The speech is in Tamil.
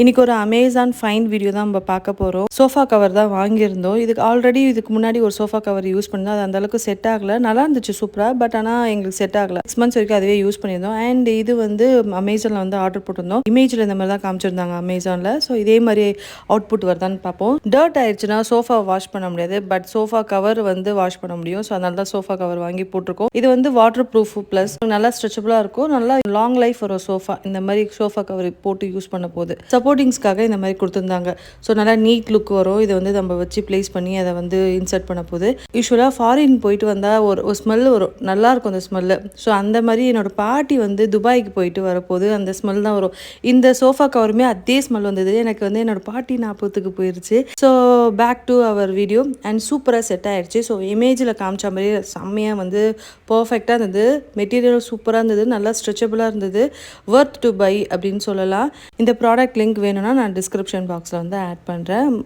இன்னைக்கு ஒரு அமேசான் ஃபைன் வீடியோ தான் நம்ம பார்க்க போகிறோம். சோஃபா கவர் தான் வாங்கியிருந்தோம். இதுக்கு முன்னாடி ஒரு சோஃபா கவர் யூஸ் பண்ணோம். அது அந்தளவுக்கு செட் ஆகலை. நல்லா இருந்துச்சு சூப்பராக. பட் ஆனால் எங்களுக்கு செட் ஆகலை. 6 மந்த்ஸ் வரைக்கும் அதுவே யூஸ் பண்ணியிருந்தோம். அண்ட் இது வந்து அமேசானில் வந்து ஆர்டர் போட்டிருந்தோம். இமேஜில் இந்த மாதிரி தான் காமிச்சிருந்தாங்க அமேசானில். ஸோ இதே மாதிரி அவுட்புட் வருதான்னு பார்ப்போம். டர்ட் ஆயிடுச்சுன்னா சோஃபா வாஷ் பண்ண முடியாது. பட் சோஃபா கவர் வந்து வாஷ் பண்ண முடியும். ஸோ அதனால தான் சோஃபா கவர் வாங்கி போட்டிருக்கோம். இது வந்து வாட்டர் ப்ரூஃப் ப்ளஸ் நல்லா ஸ்ட்ரெச்சபிளாக இருக்கும். நல்லா லாங் லைஃப் ஒரு சோஃபா. இந்த மாதிரி சோஃபா கவர் போட்டு யூஸ் பண்ண போது சப்போர்ட்டிங்ஸ்க்காக இந்த மாதிரி கொடுத்துருந்தாங்க. ஸோ நல்லா நீட் லுக் வரும். இதை வந்து நம்ம வச்சு பிளேஸ் பண்ணி அதை வந்து இன்சர்ட் பண்ண போது யூஸ்வலாக ஃபாரின் போயிட்டு வந்தால் ஒரு ஸ்மெல் வரும். நல்லா இருக்கும் அந்த ஸ்மெல்லு. ஸோ அந்த மாதிரி என்னோட பாட்டி வந்து துபாய்க்கு போயிட்டு வரப்போது அந்த ஸ்மெல் தான் வரும். இந்த சோஃபா கவருமே அதே ஸ்மெல் வந்தது. எனக்கு வந்து என்னோட பாட்டி ஞாபகத்துக்கு போயிடுச்சு. So back to our video and சூப்பராக செட் ஆயிடுச்சு. ஸோ இமேஜில் காமிச்ச மாதிரி செம்மையாக வந்து பர்ஃபெக்டாக இருந்தது. மெட்டீரியல் சூப்பராக இருந்தது. நல்லா ஸ்ட்ரெச்சபிளாக இருந்தது. வொர்த் டு பை அப்படின்னு சொல்லலாம். இந்த ப்ராடக்ட் லிங்க் வேணும்னா நான் டிஸ்கிரிப்ஷன் பாக்ஸில் வந்து ஆட் பண்ணுறேன்.